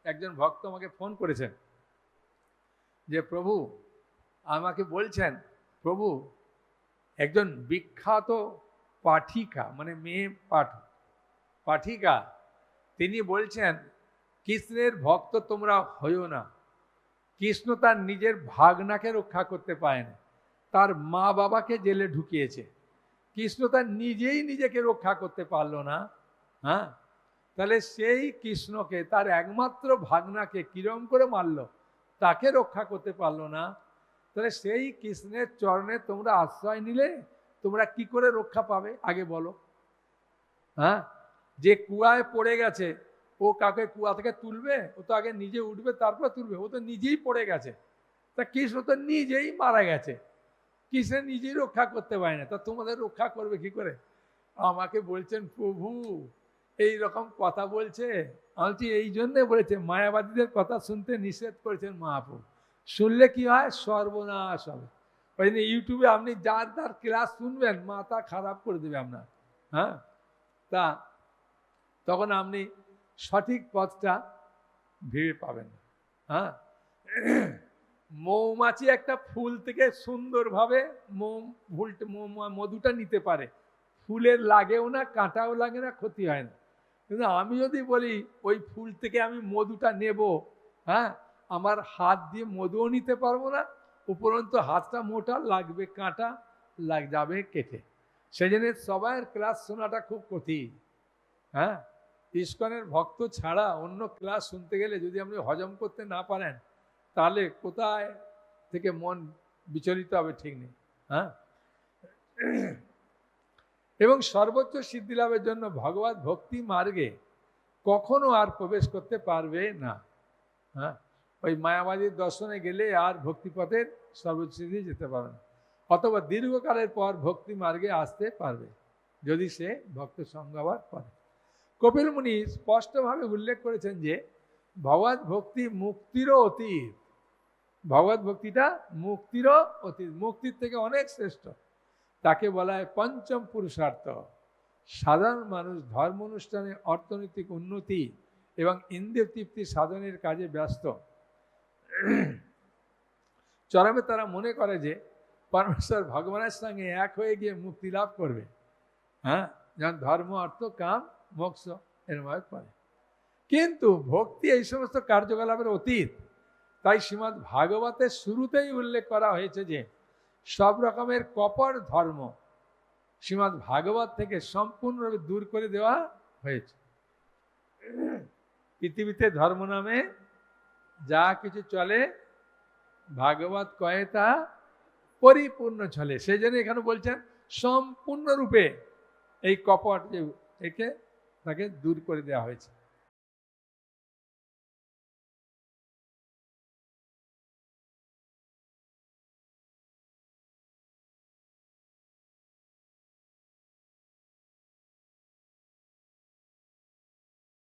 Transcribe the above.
একজন ভক্ত আমাকে ফোন করেছেন যে প্রভু আমাকে বলছেন, প্রভু একজন বিখ্যাত পাঠিকা মানে মেয়ে পাঠিকা তিনি বলছেন কৃষ্ণের ভক্ত তোমরা হইও না। কৃষ্ণ তার নিজের ভাগনাকে রক্ষা করতে পারে না, তার মা বাবাকে জেলে ঢুকিয়েছে। কৃষ্ণ তার নিজেই নিজেকে রক্ষা করতে পারলো না। হ্যাঁ, তাহলে সেই কৃষ্ণকে তার একমাত্র ভাগনাকে কিরম করে মারলো, তাকে রক্ষা করতে পারলো না। তাহলে সেই কৃষ্ণের চরণে তোমরা আশ্রয় নিলে তোমরা কি করে রক্ষা পাবে আগে বলো। হ্যাঁ, যে কুয়ায় পড়ে গেছে ও কাকে কুয়া থেকে তুলবে? ও তো আগে নিজে উঠবে তারপর তুলবে, ও তো নিজেই পড়ে গেছে। তা কৃষ্ণ তো নিজেই মারা গেছে, কৃষ্ণ নিজেই রক্ষা করতে পারে না, তা তোমাদের রক্ষা করবে কি করে? আমাকে বলছেন প্রভু এই রকম কথা বলছে। আমি এই জন্যে বলেছে মায়াবাদীদের কথা শুনতে নিষেধ করেছেন মহাপ্রভু। শুনলে কি হয়? সর্বনাশ হবে। ওই জন্য ইউটিউবে আপনি যার যার ক্লাস শুনবেন মাথা খারাপ করে দেবে আপনার। হ্যাঁ, তা তখন আপনি সঠিক পথটা ভিড় পাবেন না। হ্যাঁ, মৌমাছি একটা ফুল থেকে সুন্দরভাবে মধুটা নিতে পারে, ফুলের লাগেও না, কাঁটাও লাগে না, ক্ষতি হয় না। কিন্তু আমি যদি বলি ওই ফুল থেকে আমি মধুটা নেব, হ্যাঁ, আমার হাত দিয়ে মধুও নিতে পারবো না, উপরন্তু হাতটা মোটা লাগবে, কাঁটা যাবে কেটে। সেই জন্য সবাইয়ের ক্লাস শোনাটা খুব কঠিন। হ্যাঁ, ইস্কনের ভক্ত ছাড়া অন্য ক্লাস শুনতে গেলে যদি আপনি হজম করতে না পারেন তাহলে কোথায় থেকে মন বিচলিত হবে ঠিক নেই। হ্যাঁ, এবং সর্বোচ্চ সিদ্ধি লাভের জন্য ভগবত ভক্তি মার্গে কখনো আর প্রবেশ করতে পারবে না। হ্যাঁ, ওই মায়াবাদীর দর্শনে গেলে আর ভক্তিপথের সর্বোচ্চ সিদ্ধি যেতে পারবে না, অথবা দীর্ঘকালের পর ভক্তি মার্গে আসতে পারবে যদি সে ভক্ত সঙ্গবাদ করে। কপিল মুনি স্পষ্টভাবে উল্লেখ করেছেন যে ভগবত ভক্তি মুক্তিরও অতীত। ভগবত ভক্তিটা মুক্তিরও অতীত, মুক্তির থেকে অনেক শ্রেষ্ঠ। তাকে বলা হয় পঞ্চম পুরুষার্থ। সাধারণ মানুষ ধর্ম অনুষ্ঠানে অর্থনৈতিক উন্নতি এবং ইন্দ্রিয় তৃপ্তি সাধনের কাজে ব্যস্ত। চরমে তারা মনে করে যে পরমেশ্বর ভগবানের সঙ্গে এক হয়ে গিয়ে মুক্তি লাভ করবে। হ্যাঁ, যেমন ধর্ম অর্থ কাম মোক্ষ এরভাবে করে। কিন্তু ভক্তি এই সমস্ত কার্যকলাপের অতীত। তাই শ্রীমদ্ ভাগবতের শুরুতেই উল্লেখ করা হয়েছে যে সব রকমের কপট ধর্ম শ্রীমদ্ ভাগবত থেকে সম্পূর্ণভাবে দূর করে দেওয়া হয়েছে। পৃথিবীতে ধর্ম নামে যা কিছু চলে ভাগবত কয়ে তা পরিপূর্ণ চলে। সেই জন্য এখানে বলছেন সম্পূর্ণরূপে এই কপট যে একে তাকে দূর করে দেওয়া হয়েছে।